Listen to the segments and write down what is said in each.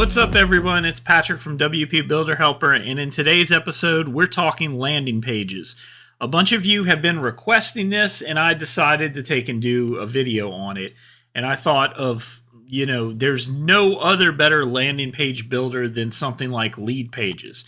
What's up, everyone? It's Patrick from wpbuilderhelper, and in today's episode, we're talking landing pages. A bunch of you have been requesting this, and I decided to take and do a video on it. And I thought of, there's no other better landing page builder than something like Lead Pages.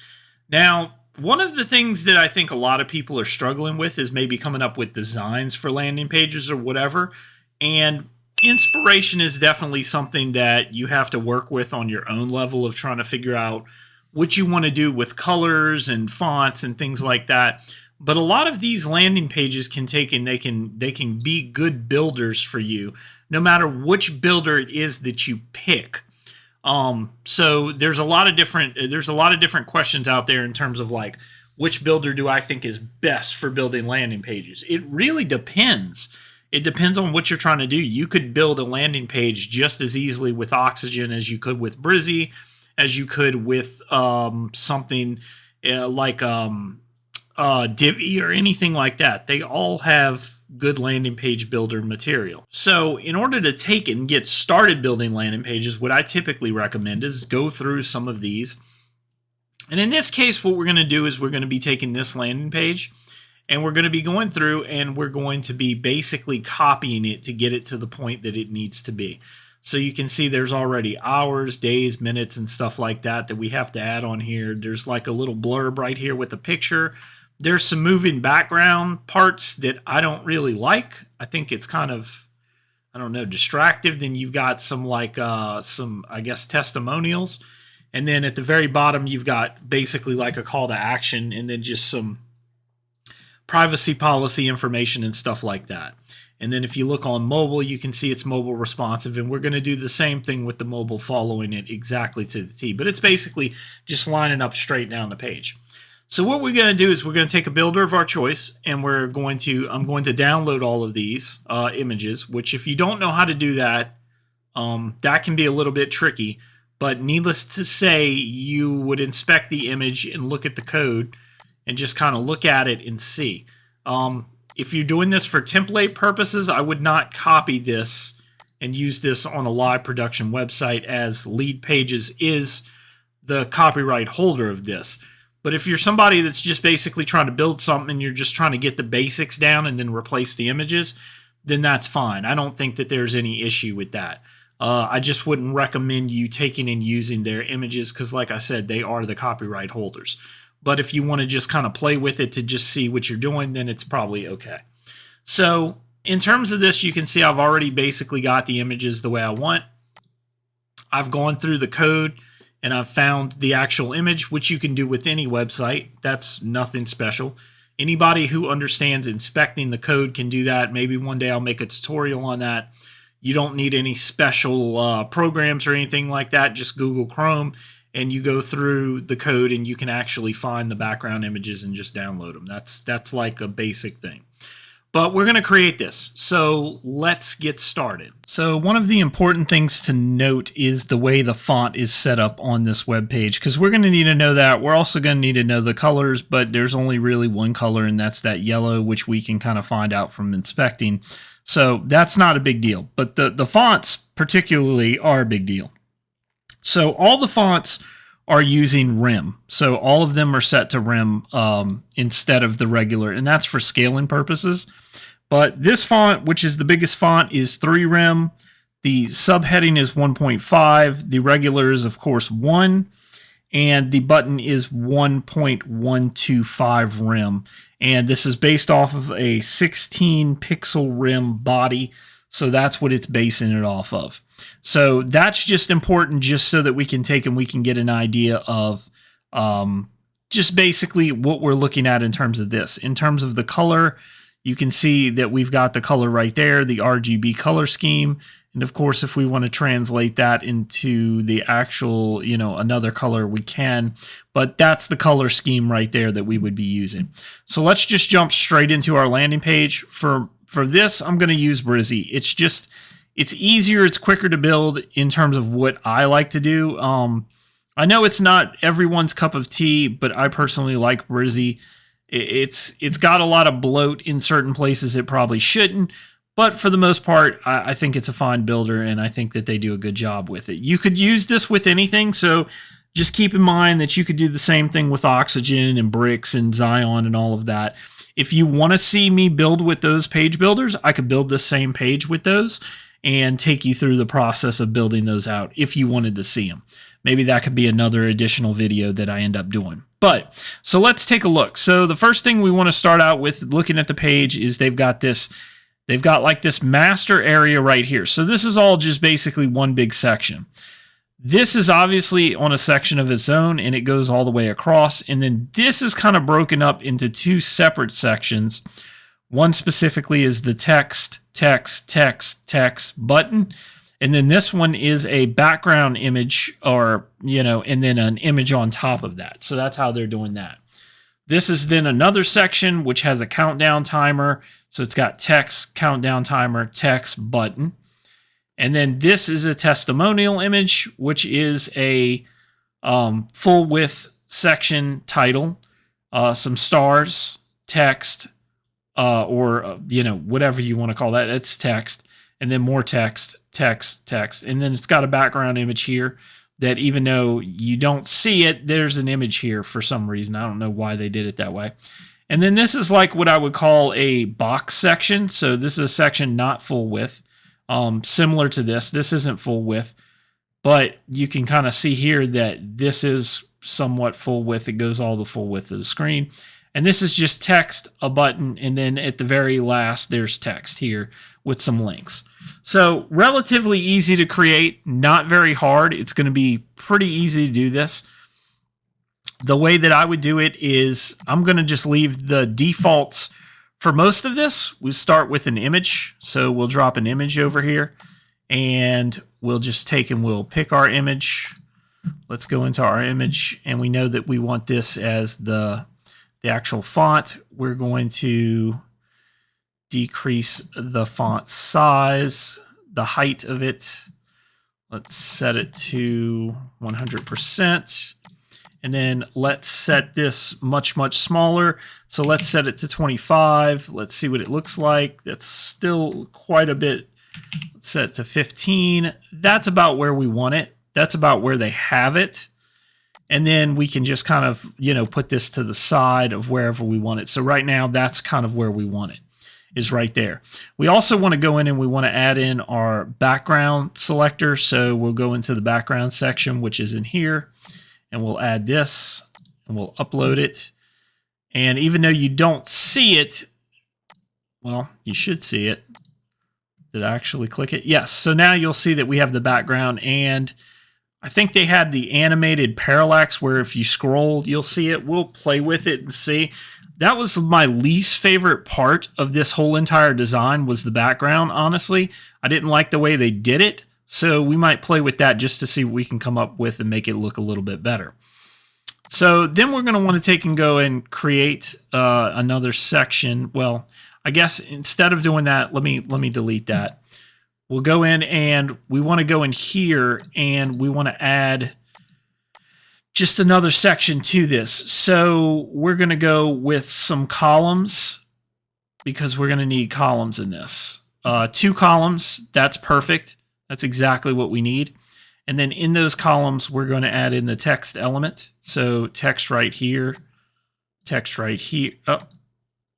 Now, one of the things that I think a lot of people are struggling with is maybe coming up with designs for landing pages or whatever. And inspiration is definitely something that you have to work with on your own level of trying to figure out what you want to do with colors and fonts and things like that. But a lot of these landing pages can take and they can be good builders for you, no matter which builder it is that you pick. So there's a lot of different questions out there in terms of like, which builder do I think is best for building landing pages? It really depends. It depends on what you're trying to do. You could build a landing page just as easily with Oxygen as you could with Brizy, as you could with something like Divi or anything like that. They all have good landing page builder material. So in order to take it and get started building landing pages, what I typically recommend is go through some of these. And in this case, what we're going to do is we're going to be taking this landing page, and we're going to be going through and we're going to be basically copying it to get it to the point that it needs to be. So you can see there's already hours, days, minutes, and stuff like that we have to add on here. There's like a little blurb right here with a picture. There's some moving background parts that I don't really like. I think it's kind of, distractive. Then you've got some I guess, testimonials. And then at the very bottom, you've got basically like a call to action and then just some privacy policy information and stuff like that. And then if you look on mobile, you can see it's mobile responsive, and we're going to do the same thing with the mobile, following it exactly to the T. But it's basically just lining up straight down the page. So what we're going to do is we're going to take a builder of our choice, and I'm going to download all of these images, which if you don't know how to do that, that can be a little bit tricky. But needless to say, you would inspect the image and look at the code and just kind of look at it and see. If you're doing this for template purposes, I would not copy this and use this on a live production website, as Lead Pages is the copyright holder of this. But if you're somebody that's just basically trying to build something and you're just trying to get the basics down and then replace the images, then that's fine. I don't think that there's any issue with that. I just wouldn't recommend you taking and using their images because, like I said, they are the copyright holders. But if you want to just kind of play with it to just see what you're doing, then it's probably okay. So in terms of this, you can see I've already basically got the images the way I want. I've gone through the code and I've found the actual image, which you can do with any website. That's nothing special. Anybody who understands inspecting the code can do that. Maybe one day I'll make a tutorial on that. You don't need any special programs or anything like that. Just Google Chrome, and you go through the code and you can actually find the background images and just download them. That's like a basic thing. But we're going to create this. So let's get started. So one of the important things to note is the way the font is set up on this web page, because we're going to need to know that. We're also going to need to know the colors, but there's only really one color, and that's that yellow, which we can kind of find out from inspecting. So that's not a big deal. But the fonts particularly are a big deal. So all the fonts are using rem. So all of them are set to rem instead of the regular, and that's for scaling purposes. But this font, which is the biggest font, is 3 rem. The subheading is 1.5. The regular is, of course, 1. And the button is 1.125 rem. And this is based off of a 16 pixel rem body. So that's what it's basing it off of. So that's just important, just so that we can take and we can get an idea of just basically what we're looking at in terms of this. In terms of the color, you can see that we've got the color right there, the RGB color scheme. And of course, if we want to translate that into the actual, another color, we can. But that's the color scheme right there that we would be using. So let's just jump straight into our landing page. For this, I'm going to use Brizy. It's easier, it's quicker to build in terms of what I like to do. I know it's not everyone's cup of tea, but I personally like Brizy. It's got a lot of bloat in certain places it probably shouldn't, But for the most part, I think it's a fine builder, and I think that they do a good job with it. You could use this with anything, so just keep in mind that you could do the same thing with Oxygen and Bricks and Zion and all of that. If you want to see me build with those page builders, I could build the same page with those and take you through the process of building those out if you wanted to see them. Maybe that could be another additional video that I end up doing. But so let's take a look. So the first thing we want to start out with looking at the page is they've got like this master area right here. So this is all just basically one big section. This is obviously on a section of its own, and it goes all the way across. And then this is kind of broken up into two separate sections. One specifically is the text button. And then this one is a background image, or, and then an image on top of that. So that's how they're doing that. This is then another section which has a countdown timer. So it's got text, countdown timer, text, button. And then this is a testimonial image, which is a full width section title, some stars, text, or whatever you want to call that. It's text, and then more text, and then it's got a background image here that, even though you don't see it, there's an image here for some reason. I don't know why they did it that way. And then this is like what I would call a box section. So this is a section not full width. Similar to this. This isn't full width, but you can kind of see here that this is somewhat full width. It goes all the full width of the screen. And this is just text, a button, and then at the very last, there's text here with some links. So relatively easy to create, not very hard. It's going to be pretty easy to do this. The way that I would do it is I'm going to just leave the defaults. For most of this, we start with an image. So we'll drop an image over here, and we'll just take and we'll pick our image. Let's go into our image, and we know that we want this as the actual font. We're going to decrease the font size, the height of it. Let's set it to 100%. And then let's set this much, much smaller. So let's set it to 25. Let's see what it looks like. That's still quite a bit. Let's set it to 15. That's about where we want it. That's about where they have it. And then we can just kind of, put this to the side of wherever we want it. So right now, that's kind of where we want it, is right there. We also want to go in and we want to add in our background selector. So we'll go into the background section, which is in here. And we'll add this, and we'll upload it. And even though you don't see it, well, you should see it. Did I actually click it? Yes. So now you'll see that we have the background, and I think they had the animated parallax where if you scroll, you'll see it. We'll play with it and see. That was my least favorite part of this whole entire design, was the background, honestly. I didn't like the way they did it. So we might play with that just to see what we can come up with and make it look a little bit better. So then we're going to want to take and go and create another section. Well, I guess instead of doing that, let me delete that. We'll go in and we want to go in here and we want to add just another section to this. So we're going to go with some columns because we're going to need columns in this. 2 columns, that's perfect. That's exactly what we need. And then in those columns, we're going to add in the text element. So text right here, text right here. Oh,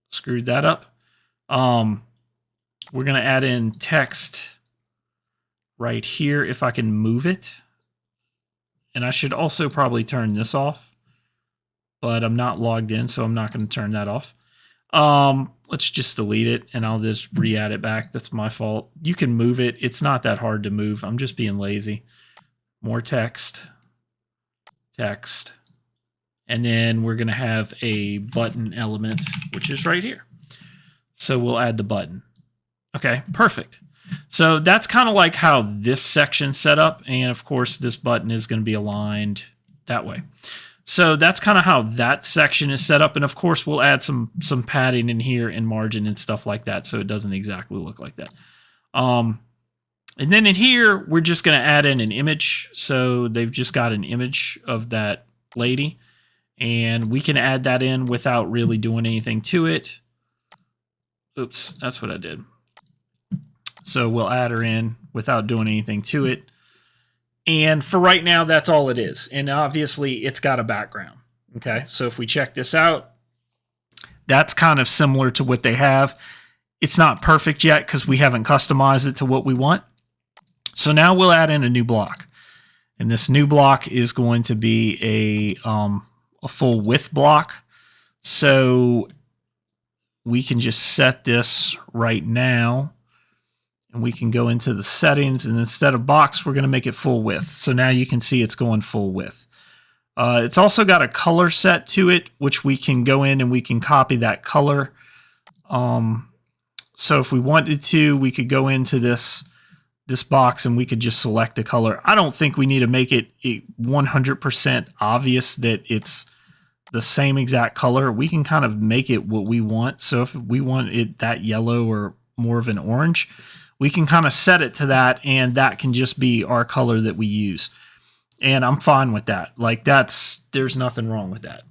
screwed that up. We're going to add in text right here if I can move it. And I should also probably turn this off, but I'm not logged in, so I'm not going to turn that off. Let's just delete it, and I'll just re-add it back. That's my fault. You can move it. It's not that hard to move. I'm just being lazy. More text. Text. And then we're going to have a button element, which is right here. So we'll add the button. Okay, perfect. So that's kind of like how this section's set up. And of course, this button is going to be aligned that way. So that's kind of how that section is set up. And of course, we'll add some padding in here and margin and stuff like that, so it doesn't exactly look like that. And then in here, we're just going to add in an image. So they've just got an image of that lady. And we can add that in without really doing anything to it. Oops, that's what I did. So we'll add her in without doing anything to it. And for right now, that's all it is. And obviously, it's got a background. Okay, so if we check this out, that's kind of similar to what they have. It's not perfect yet because we haven't customized it to what we want. So now we'll add in a new block. And this new block is going to be a full width block. So we can just set this right now. And we can go into the settings. And instead of box, we're going to make it full width. So now you can see it's going full width. It's also got a color set to it, which we can go in and we can copy that color. So if we wanted to, we could go into this box and we could just select the color. I don't think we need to make it 100% obvious that it's the same exact color. We can kind of make it what we want. So if we want it that yellow or more of an orange, we can kind of set it to that, and that can just be our color that we use. And I'm fine with that. Like there's nothing wrong with that.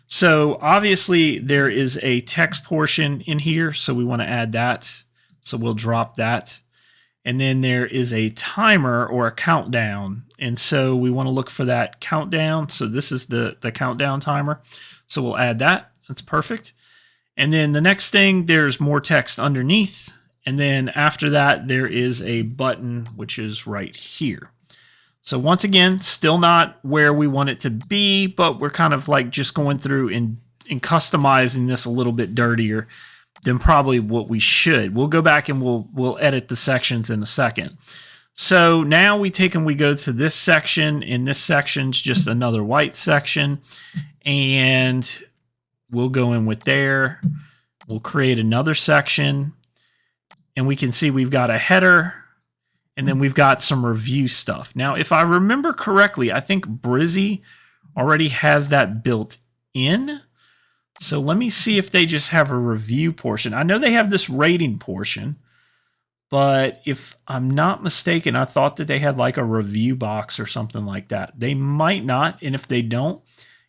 So obviously there is a text portion in here. So we want to add that. So we'll drop that. And then there is a timer or a countdown. And so we want to look for that countdown. So this is the countdown timer. So we'll add that. That's perfect. And then the next thing, there's more text underneath. And then after that, there is a button, which is right here. So once again, still not where we want it to be, but we're kind of like just going through and customizing this a little bit dirtier than probably what we should. We'll go back and we'll edit the sections in a second. So now we take and we go to this section, and this section's just another white section, and we'll go in with there. We'll create another section, and we can see we've got a header. And then we've got some review stuff. Now, if I remember correctly, I think Brizzy already has that built in. So let me see if they just have a review portion. I know they have this rating portion, but if I'm not mistaken, I thought that they had like a review box or something like that. They might not, and if they don't,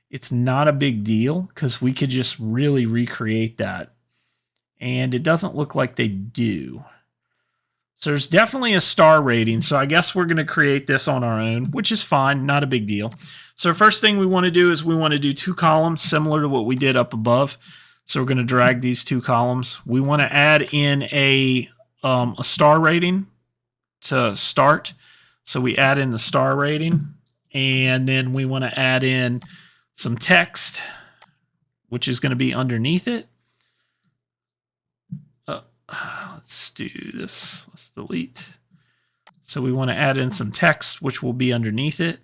it's not a big deal because we could just really recreate that. And it doesn't look like they do. So there's definitely a star rating. So I guess we're going to create this on our own, which is fine. Not a big deal. So first thing we want to do is we want to do 2 columns similar to what we did up above. So we're going to drag these 2 columns. We want to add in a star rating to start. So we add in the star rating, and then we want to add in some text, which is going to be underneath it. Let's do this. Let's delete. So we want to add in some text, which will be underneath it.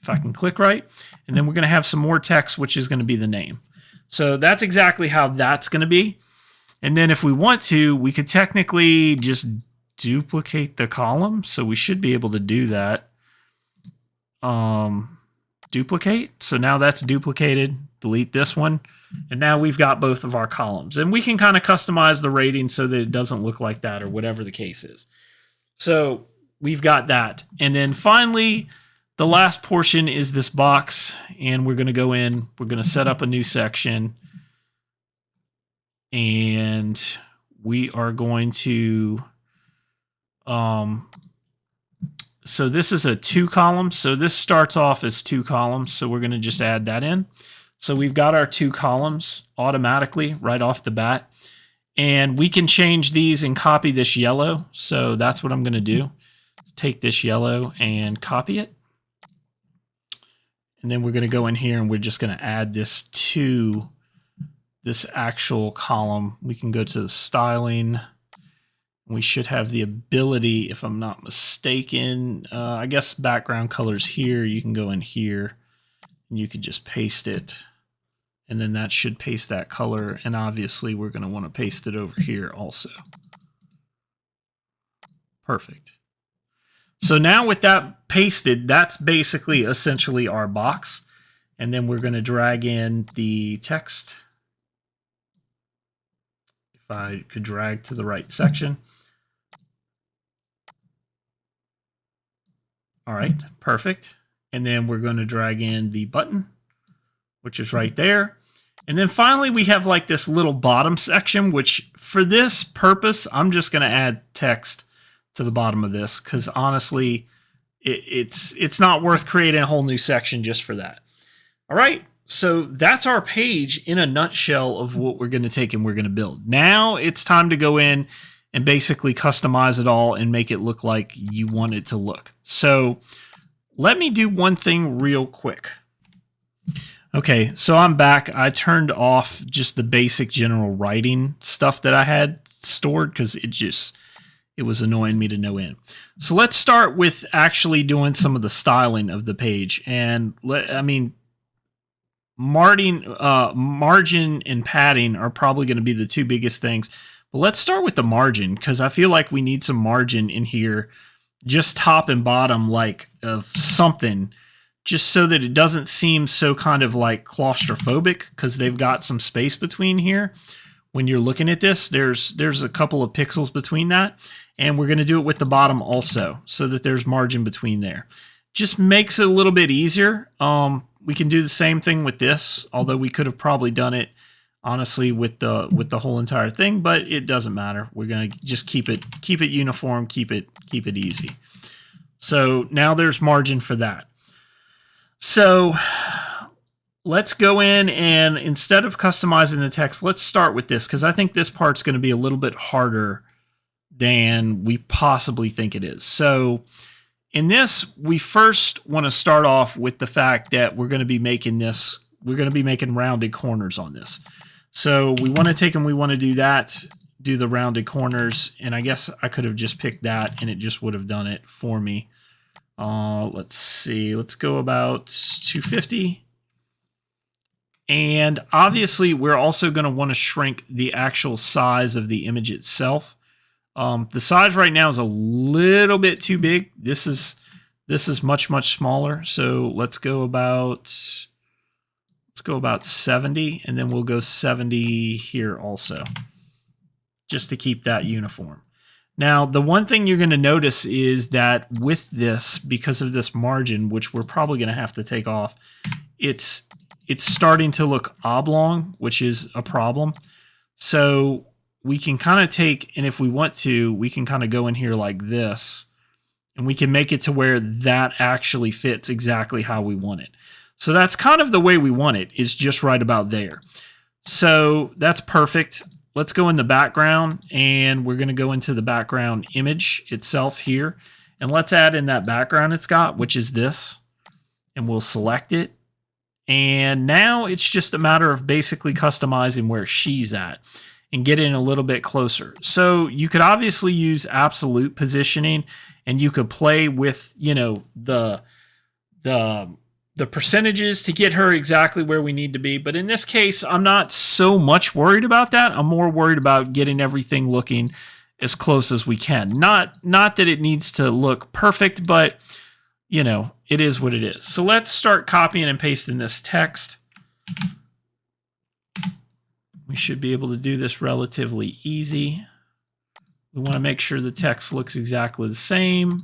If I can click right. And then we're going to have some more text, which is going to be the name. So that's exactly how that's going to be. And then if we want to, we could technically just duplicate the column. So we should be able to do that. Duplicate. So now that's duplicated. Delete this one. And now we've got both of our columns. And we can kind of customize the rating so that it doesn't look like that or whatever the case is. So we've got that. And then finally, the last portion is this box. And we're going to go in. We're going to set up a new section. And we are going to... so this is a 2 column. So this starts off as 2 columns. So we're going to just add that in. So we've got our 2 columns automatically right off the bat. And we can change these and copy this yellow. So that's what I'm going to do. Take this yellow and copy it. And then we're going to go in here and we're just going to add this to this actual column. We can go to the styling. We should have the ability, if I'm not mistaken, I guess background colors here. You can go in here and you could just paste it. And then that should paste that color. And obviously we're going to want to paste it over here also. Perfect. So now with that pasted, that's basically essentially our box. And then we're going to drag in the text. If I could drag to the right section. All right, perfect. And then we're going to drag in the button, which is right there. And then finally, we have like this little bottom section, which for this purpose, I'm just going to add text to the bottom of this, because honestly, it's not worth creating a whole new section just for that. All right, so that's our page in a nutshell of what we're going to take and we're going to build. Now it's time to go in and basically customize it all and make it look like you want it to look. So let me do one thing real quick. Okay, so I'm back. I turned off just the basic general writing stuff that I had stored because it was annoying me to no end. So let's start with actually doing some of the styling of the page. And margin and padding are probably going to be the two biggest things. But let's start with the margin, because I feel like we need some margin in here, just top and bottom, like of something, just so that it doesn't seem so kind of like claustrophobic, because they've got some space between here. When you're looking at this, there's a couple of pixels between that, and we're going to do it with the bottom also, so that there's margin between there. Just makes it a little bit easier. We can do the same thing with this, although we could have probably done it honestly with the whole entire thing, but it doesn't matter. We're going to just keep it uniform, keep it easy. So now there's margin for that. So let's go in, and instead of customizing the text, let's start with this, because I think this part's going to be a little bit harder than we possibly think it is. So in this, we first want to start off with the fact that we're going to be making rounded corners on this. So we want to take and we want to do that, do the rounded corners, and I guess I could have just picked that and it just would have done it for me. Let's see, let's go about 250. And obviously we're also going to want to shrink the actual size of the image itself. The size right now is a little bit too big. This is much smaller. So let's go about 70, and then we'll go 70 here also, just to keep that uniform. Now, the one thing you're going to notice is that with this, because of this margin, which we're probably going to have to take off, it's starting to look oblong, which is a problem. So we can kind of take, and if we want to, we can kind of go in here like this, and we can make it to where that actually fits exactly how we want it. So that's kind of the way we want it, is just right about there. So that's perfect. Let's go in the background, and we're going to go into the background image itself here. And let's add in that background it's got, which is this. And we'll select it. And now it's just a matter of basically customizing where she's at and getting a little bit closer. So you could obviously use absolute positioning, and you could play with, you know, the percentages to get her exactly where we need to be. But in this case, I'm not so much worried about that. I'm more worried about getting everything looking as close as we can. Not that it needs to look perfect, but you know, it is what it is. So let's start copying and pasting this text. We should be able to do this relatively easy. We want to make sure the text looks exactly the same.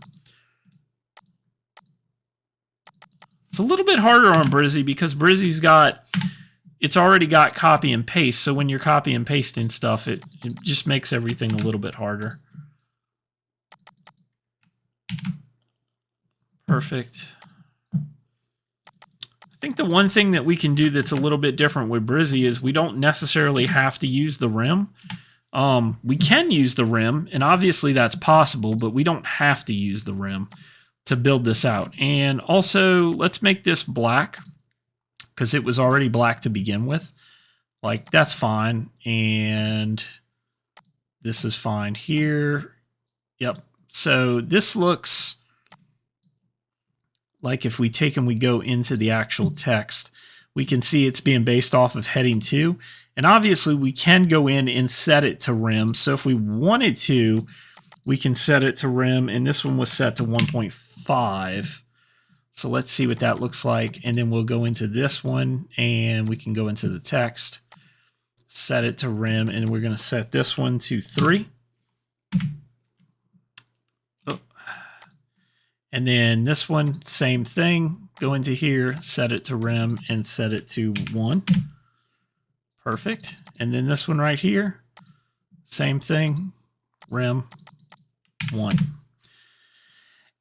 It's a little bit harder on Brizzy because Brizzy's it's already got copy and paste. So when you're copy and pasting stuff, it just makes everything a little bit harder. Perfect. I think the one thing that we can do that's a little bit different with Brizzy is we don't necessarily have to use the rim. We can use the rim, and obviously that's possible, but we don't have to use the rim to build this out. And also, let's make this black, because it was already black to begin with. Like, that's fine. And this is fine here. Yep. So this looks like if we take and we go into the actual text, we can see it's being based off of heading 2. And obviously we can go in and set it to rim. So if we wanted to, we can set it to rim, and this one was set to 1.5. So let's see what that looks like. And then we'll go into this one, and we can go into the text, set it to rim, and we're going to set this one to 3. And then this one, same thing. Go into here, set it to rim, and set it to 1. Perfect. And then this one right here, same thing, rim, 1.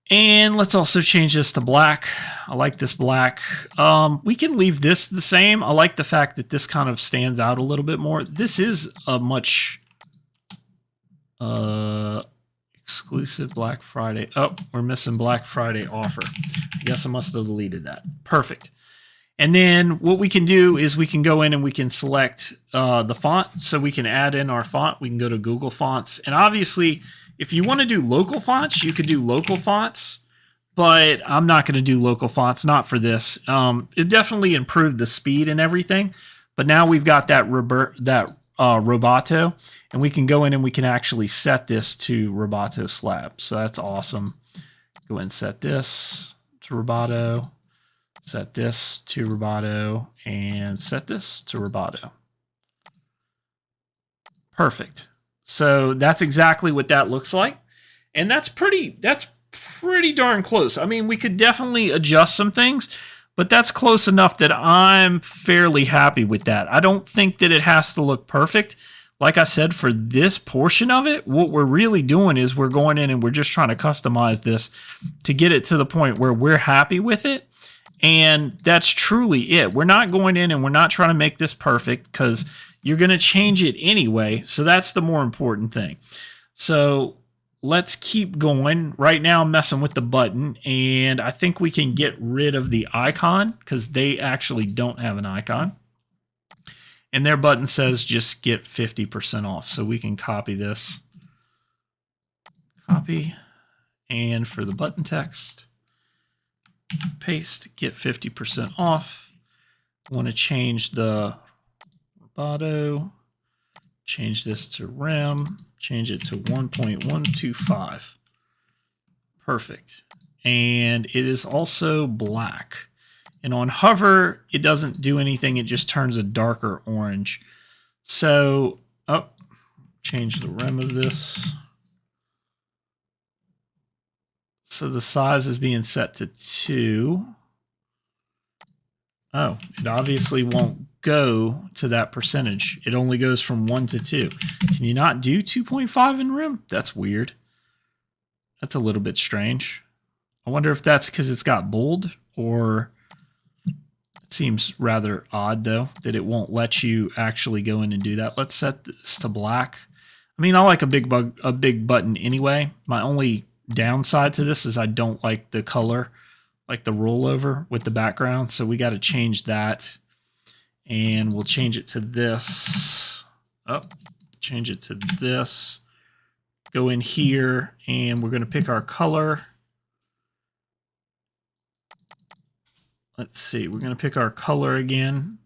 And let's also change this to black. I like this black. We can leave this the same. I like the fact that this kind of stands out a little bit more. This is a much exclusive Black Friday. Oh, we're missing Black Friday offer. I guess I must have deleted that. Perfect. And then what we can do is we can go in and we can select the font. So we can add in our font. We can go to Google Fonts. And obviously, if you want to do local fonts, you could do local fonts. But I'm not going to do local fonts, not for this. It definitely improved the speed and everything. But now we've got that Roboto. And we can go in and we can actually set this to Roboto Slab. So that's awesome. Go ahead and set this to Roboto. Set this to Roboto and set this to Roboto. Perfect. So that's exactly what that looks like. And that's pretty darn close. I mean, we could definitely adjust some things, but that's close enough that I'm fairly happy with that. I don't think that it has to look perfect. Like I said, for this portion of it, what we're really doing is we're going in and we're just trying to customize this to get it to the point where we're happy with it. And that's truly it. We're not going in and we're not trying to make this perfect because you're going to change it anyway. So that's the more important thing. So let's keep going. Right now I'm messing with the button, and I think we can get rid of the icon because they actually don't have an icon. And their button says just get 50% off. So we can copy this. Copy. And for the button text, paste, get 50% off. Want to change the Roboto, change this to rem, change it to 1.125. Perfect. And it is also black. And on hover, it doesn't do anything. It just turns a darker orange. So, change the rem of this. So the size is being set to 2. Oh, it obviously won't go to that percentage. It only goes from 1 to 2. Can you not do 2.5 in rem? That's weird. That's a little bit strange. I wonder if that's because it's got bold, or it seems rather odd though that it won't let you actually go in and do that. Let's set this to black. I mean, I like a big button anyway. My only downside to this is I don't like the color, like the rollover with the background. So we got to change that, and we'll change it to this. Change it to this. Go in here, and we're going to pick our color. Let's see, we're going to pick our color again.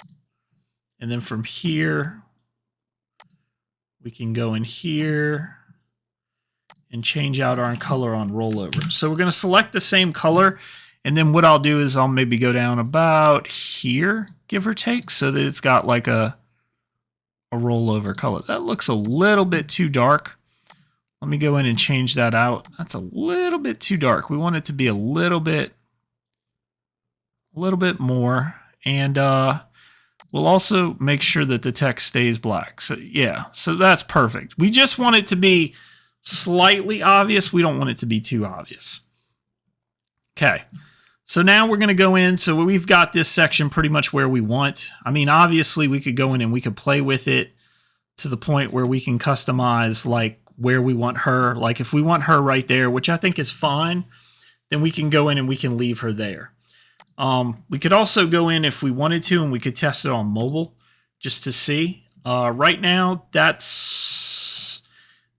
And then from here, we can go in here and change out our color on rollover. So we're going to select the same color. And then what I'll do is I'll maybe go down about here, give or take, so that it's got like a rollover color. That looks a little bit too dark. Let me go in and change that out. That's a little bit too dark. We want it to be a little bit more. And we'll also make sure that the text stays black. So yeah, so that's perfect. We just want it to be slightly obvious. We don't want it to be too obvious. Okay. So now we're going to go in. So we've got this section pretty much where we want. I mean, obviously we could go in and we could play with it to the point where we can customize like where we want her. Like if we want her right there, which I think is fine, then we can go in and we can leave her there. We could also go in if we wanted to, and we could test it on mobile just to see. Right now, it's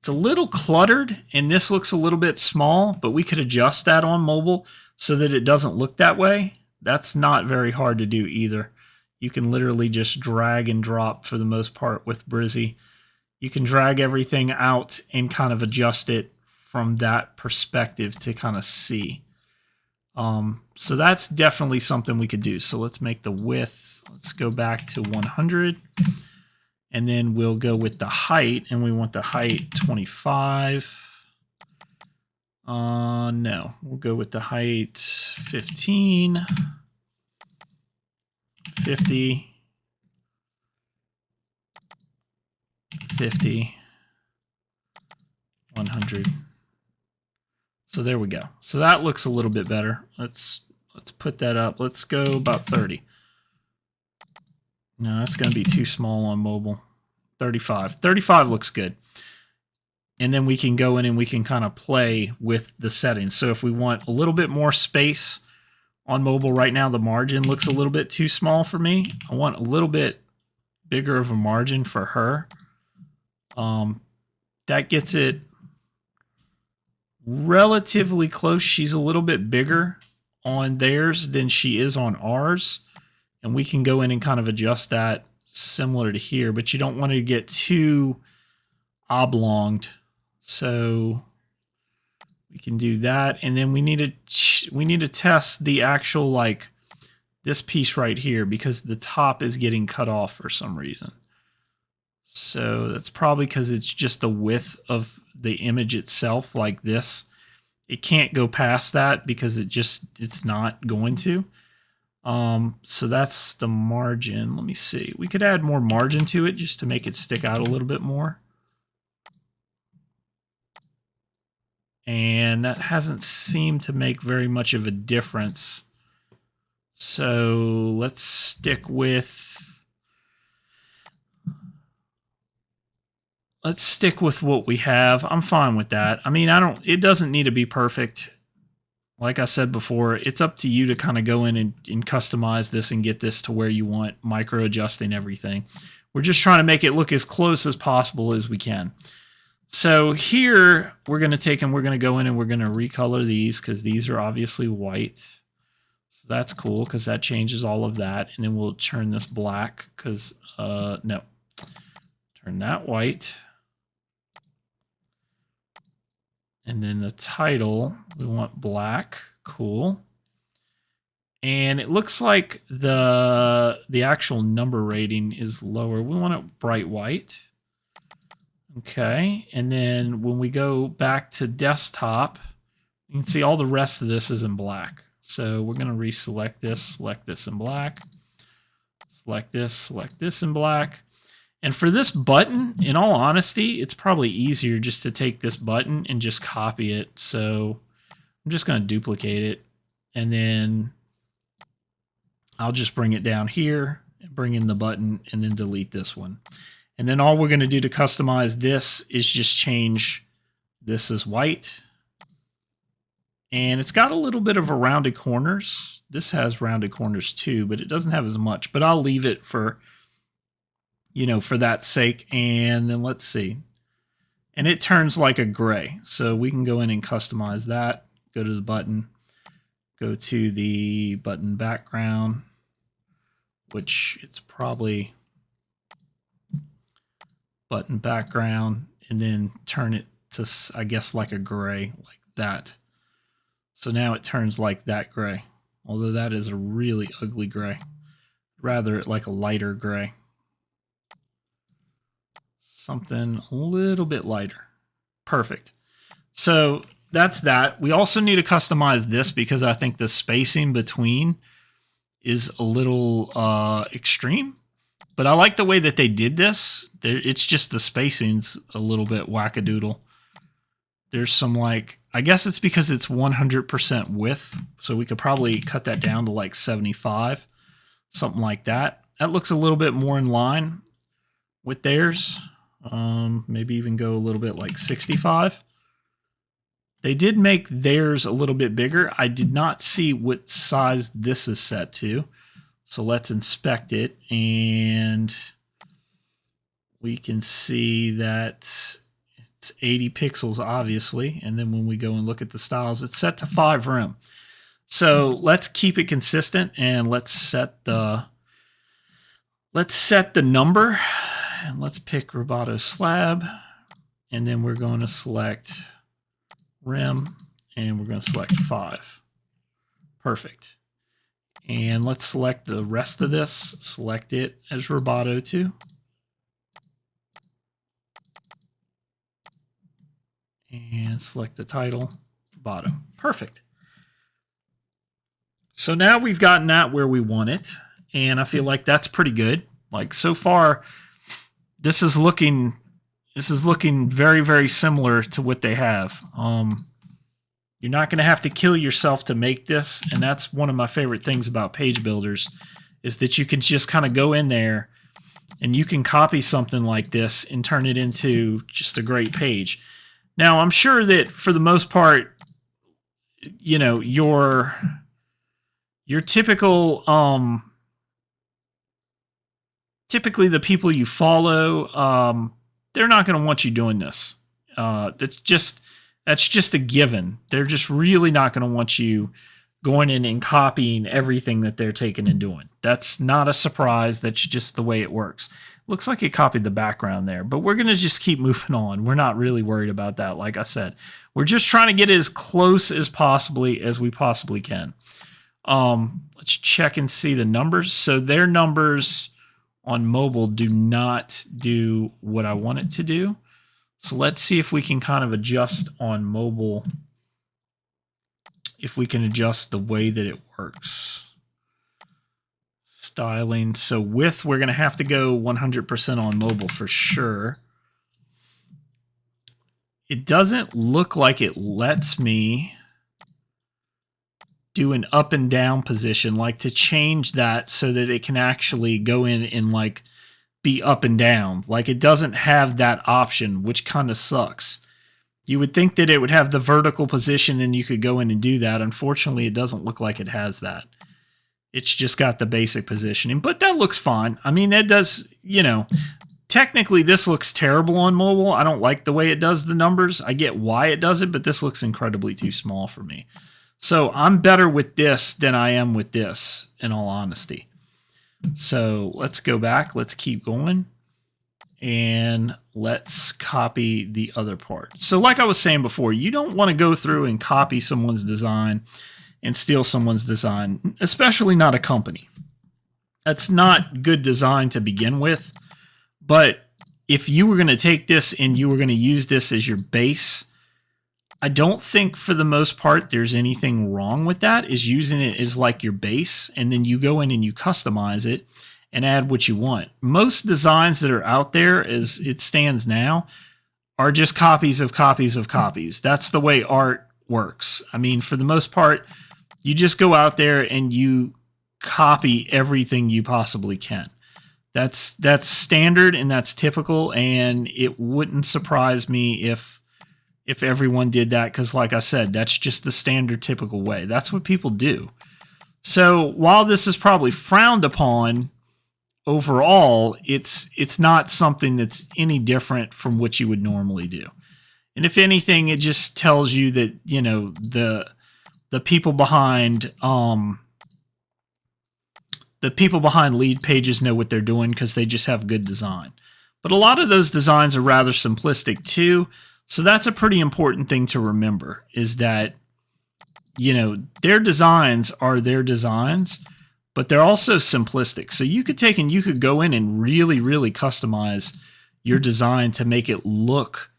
a little cluttered, and this looks a little bit small, but we could adjust that on mobile so that it doesn't look that way. That's not very hard to do either. You can literally just drag and drop for the most part with Brizy. You can drag everything out and kind of adjust it from that perspective to kind of see. So that's definitely something we could do. So let's make the width. Let's go back to 100. And then we'll go with the height, and we want the height 25. No, we'll go with the height 15, 50, 50, 100. So there we go. So that looks a little bit better. Let's put that up. Let's go about 30. No, that's going to be too small on mobile. 35. 35 looks good. And then we can go in and we can kind of play with the settings. So if we want a little bit more space on mobile right now, the margin looks a little bit too small for me. I want a little bit bigger of a margin for her. That gets it relatively close. She's a little bit bigger on theirs than she is on ours. And we can go in and kind of adjust that similar to here, but you don't want to get too oblonged. So we can do that. And then we need to test the actual, like, this piece right here, because the top is getting cut off for some reason. So that's probably because it's just the width of the image itself, like this. It can't go past that because it's not going to. So that's the margin. Let me see. We could add more margin to it just to make it stick out a little bit more. And that hasn't seemed to make very much of a difference. So let's stick with what we have. I'm fine with that. I mean, it doesn't need to be perfect. Like I said before, it's up to you to kind of go in and customize this and get this to where you want, micro adjusting everything. We're just trying to make it look as close as possible as we can. So here we're going to take and we're going to go in and we're going to recolor these because these are obviously white. So that's cool because that changes all of that. And then we'll turn this black because, no, turn that white. And then the title, we want black. Cool. And it looks like the actual number rating is lower. We want it bright white. Okay. And then when we go back to desktop, you can see all the rest of this is in black. So we're going to reselect this, select this in black, select this in black. And for this button, in all honesty, it's probably easier just to take this button and just copy it. So I'm just going to duplicate it. And then I'll just bring it down here, bring in the button, and then delete this one. And then all we're going to do to customize this is just change this as white. And it's got a little bit of a rounded corners. This has rounded corners too, but it doesn't have as much. But I'll leave it for, you know, for that sake. And then let's see. And it turns like a gray. So we can go in and customize that. Go to the button. Go to the button background, which it's probably button background, and then turn it to, I guess, like a gray, like that. So now it turns like that gray, although that is a really ugly gray. Rather it like a lighter gray. Something a little bit lighter. Perfect. So that's that. We also need to customize this because I think the spacing between is a little extreme. But I like the way that they did this. It's just the spacing's a little bit wackadoodle. There's some, like, I guess it's because it's 100% width. So we could probably cut that down to like 75, something like that. That looks a little bit more in line with theirs. Maybe even go a little bit like 65. They did make theirs a little bit bigger. I did not see what size this is set to. So let's inspect it, and we can see that it's 80 pixels, obviously. And then when we go and look at the styles, it's set to 5 rem. So let's keep it consistent, and let's set the number, and let's pick Roboto slab, and then we're going to select rem, and we're going to select 5. Perfect. And let's select the rest of this. Select it as Roboto too. And select the title, Roboto. Perfect. So now we've gotten that where we want it. And I feel like that's pretty good. Like so far, this is looking very, very similar to what they have. You're not going to have to kill yourself to make this, and that's one of my favorite things about page builders, is that you can just kind of go in there and you can copy something like this and turn it into just a great page. Now, I'm sure that for the most part, you know, your typical typically the people you follow, they're not going to want you doing this. That's just a given. They're just really not going to want you going in and copying everything that they're taking and doing. That's not a surprise. That's just the way it works. Looks like it copied the background there, but we're going to just keep moving on. We're not really worried about that. Like I said, we're just trying to get as close as we possibly can. Let's check and see the numbers. So their numbers on mobile do not do what I want it to do. So let's see if we can kind of adjust on mobile, if we can adjust the way that it works. Styling. So width, we're going to have to go 100% on mobile for sure. It doesn't look like it lets me do an up and down position, like to change that so that it can actually go in and like be up and down. Like it doesn't have that option, which kind of sucks. You would think that it would have the vertical position and you could go in and do that. Unfortunately, it doesn't look like it has that. It's just got the basic positioning, but that looks fine. I mean, it does, you know, technically this looks terrible on mobile. I don't like the way it does the numbers. I get why it does it, but this looks incredibly too small for me. So I'm better with this than I am with this, in all honesty. So let's go back. Let's keep going. And let's copy the other part. So like I was saying before, you don't want to go through and copy someone's design and steal someone's design, especially not a company. That's not good design to begin with. But if you were going to take this and you were going to use this as your base, I don't think for the most part there's anything wrong with that, is using it as like your base, and then you go in and you customize it and add what you want. Most designs that are out there as it stands now are just copies of copies of copies. That's the way art works. I mean, for the most part, you just go out there and you copy everything you possibly can. That's standard and that's typical, and it wouldn't surprise me if everyone did that, because like I said, that's just the standard typical way. That's what people do. So while this is probably frowned upon, overall, it's not something that's any different from what you would normally do. And if anything, it just tells you that, you know, the people behind lead pages know what they're doing because they just have good design. But a lot of those designs are rather simplistic too. So that's a pretty important thing to remember, is that, you know, their designs are their designs, but they're also simplistic. So you could take and you could go in and really, really customize your design to make it look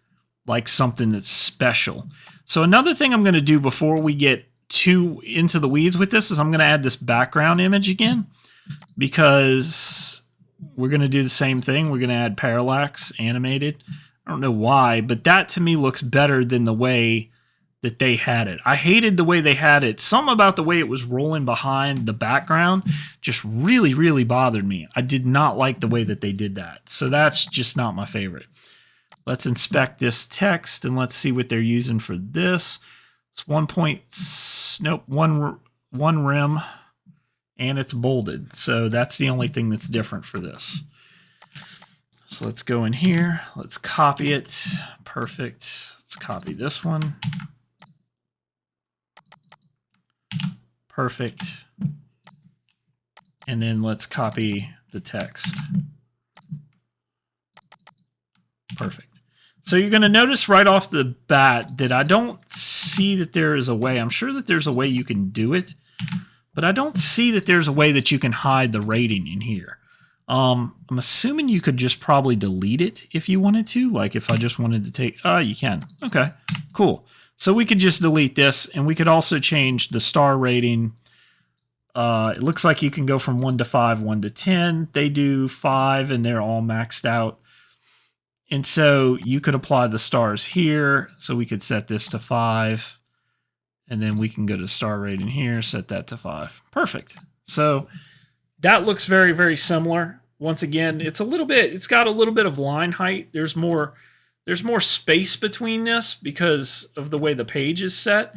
like something that's special. So another thing I'm going to do before we get too into the weeds with this is I'm going to add this background image again, because we're going to do the same thing. We're going to add parallax animated. I don't know why, but that to me looks better than the way that they had it. I hated the way they had it. Something about the way it was rolling behind the background just really, really bothered me. I did not like the way that they did that. So that's just not my favorite. Let's inspect this text and let's see what they're using for this. It's one rem, and it's bolded. So that's the only thing that's different for this. So let's go in here. Let's copy it. Perfect. Let's copy this one. Perfect. And then let's copy the text. Perfect. So you're going to notice right off the bat that I don't see that there is a way. I'm sure that there's a way you can do it, but I don't see that there's a way that you can hide the rating in here. I'm assuming you could just probably delete it if you wanted to. Like if I just wanted to take, you can. Okay, cool. So we could just delete this, and we could also change the star rating. It looks like you can go from 1 to 5, 1 to 10. They do 5, and they're all maxed out. And so you could apply the stars here. So we could set this to 5. And then we can go to star rating here, set that to 5. Perfect. So that looks very, very similar. Once again, it's got a little bit of line height. There's more space between this because of the way the page is set,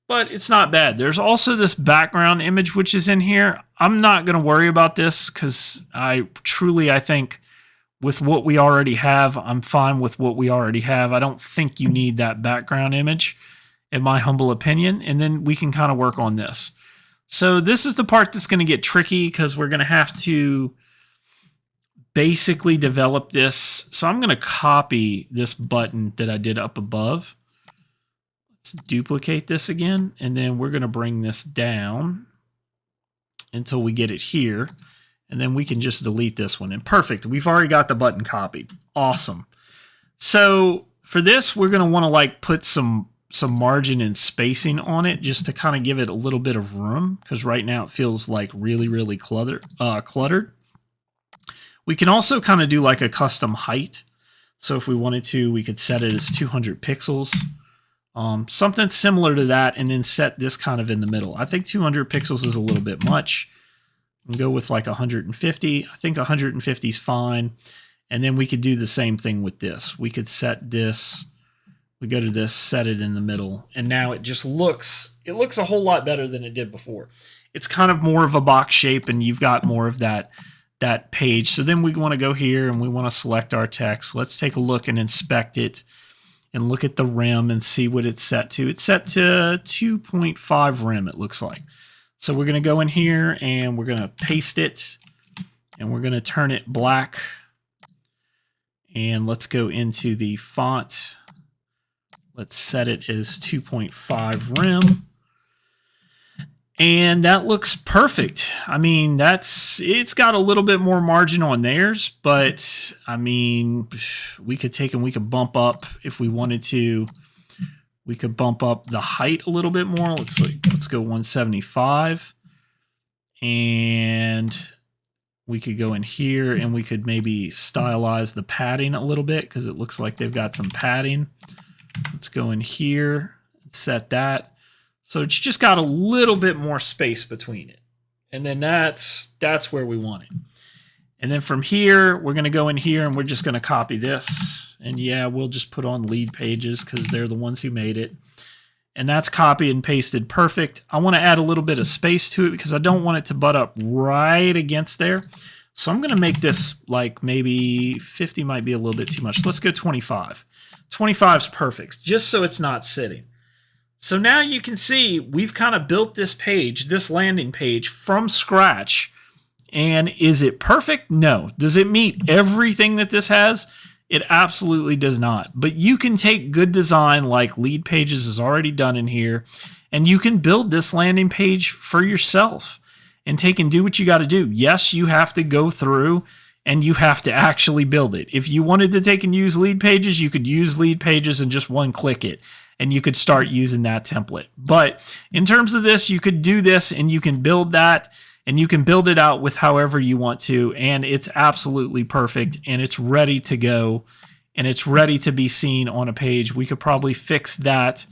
but it's not bad. There's also this background image which is in here. I'm not going to worry about this because I think with what we already have, I'm fine with what we already have. I don't think you need that background image, in my humble opinion, and then we can kind of work on this. So this is the part that's going to get tricky because we're going to have to basically develop this. So I'm going to copy this button that I did up above. Let's duplicate this again, and then we're going to bring this down until we get it here, and then we can just delete this one. And perfect, we've already got the button copied. Awesome. So for this, we're going to want to like put some margin and spacing on it just to kind of give it a little bit of room, because right now it feels like really cluttered. We can also kind of do like a custom height. So if we wanted to, we could set it as 200 pixels. Something similar to that, and then set this kind of in the middle. I think 200 pixels is a little bit much. We'll go with like 150. I think 150 is fine. And then we could do the same thing with this. We could set this, we go to this, set it in the middle, and now it just looks a whole lot better than it did before. It's kind of more of a box shape, and you've got more of that page. So then we want to go here and we want to select our text. Let's take a look and inspect it and look at the rem and see what it's set to. It's set to 2.5 rem, it looks like. So we're going to go in here and we're going to paste it, and we're going to turn it black. And let's go into the font. Let's set it as 2.5 rem. And that looks perfect. I mean, it's got a little bit more margin on theirs, but I mean, we could take and we could bump up if we wanted to. We could bump up the height a little bit more. Let's go 175. And we could go in here and we could maybe stylize the padding a little bit because it looks like they've got some padding. Let's go in here and set that. So it's just got a little bit more space between it. And then that's where we want it. And then from here, we're going to go in here and we're just going to copy this. And yeah, we'll just put on lead pages because they're the ones who made it. And that's copied and pasted perfect. I want to add a little bit of space to it because I don't want it to butt up right against there. So I'm going to make this like maybe 50 might be a little bit too much. Let's go 25. 25 is perfect, just so it's not sitting. So now you can see we've kind of built this page, this landing page from scratch. And is it perfect? No. Does it meet everything that this has? It absolutely does not. But you can take good design like Lead Pages is already done in here, and you can build this landing page for yourself and take and do what you got to do. Yes, you have to go through and you have to actually build it. If you wanted to take and use Lead Pages, you could use Lead Pages and just one-click it, and you could start using that template. But in terms of this, you could do this and you can build that, and you can build it out with however you want to, and it's absolutely perfect, and it's ready to go, and it's ready to be seen on a page. We could probably fix that,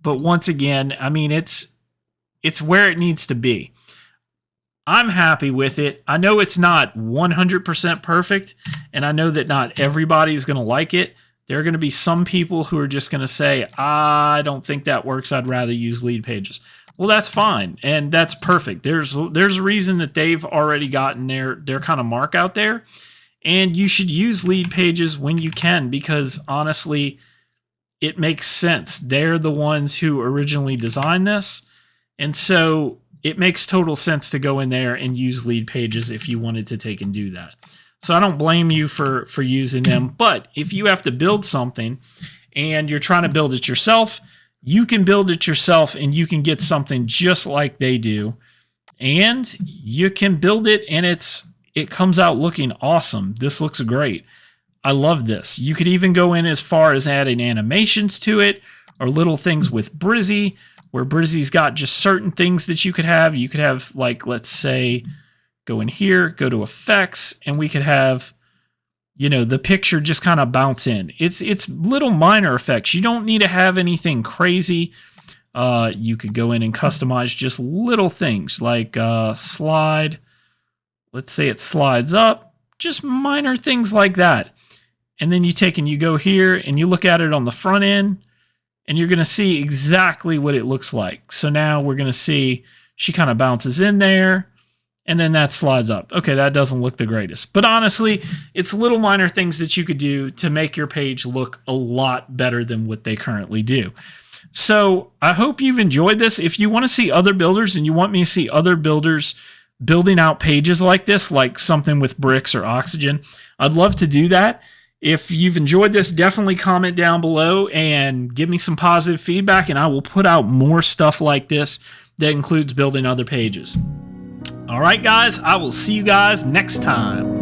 but once again, I mean, it's where it needs to be. I'm happy with it. I know it's not 100% perfect, and I know that not everybody is going to like it. There are going to be some people who are just going to say, I don't think that works. I'd rather use Lead Pages. Well, that's fine, and that's perfect. There's a reason that they've already gotten their kind of mark out there, and you should use Lead Pages when you can, because honestly, it makes sense. They're the ones who originally designed this, and so it makes total sense to go in there and use Lead Pages if you wanted to take and do that. So I don't blame you for using them, but if you have to build something and you're trying to build it yourself, you can build it yourself and you can get something just like they do, and you can build it and it comes out looking awesome. This looks great. I love this. You could even go in as far as adding animations to it or little things with Brizzy, where Brizzy's got just certain things that you could have. You could have, like, let's say, go in here, go to effects, and we could have, you know, the picture just kind of bounce in. It's little minor effects. You don't need to have anything crazy. You could go in and customize just little things like slide. Let's say it slides up, just minor things like that. And then you take and you go here and you look at it on the front end, and you're going to see exactly what it looks like. So now we're going to see she kind of bounces in there, and then that slides up. Okay, that doesn't look the greatest. But honestly, it's little minor things that you could do to make your page look a lot better than what they currently do. So I hope you've enjoyed this. If you want to see other builders and you want me to see other builders building out pages like this, like something with bricks or oxygen, I'd love to do that. If you've enjoyed this, definitely comment down below and give me some positive feedback, and I will put out more stuff like this that includes building other pages. All right, guys, I will see you guys next time.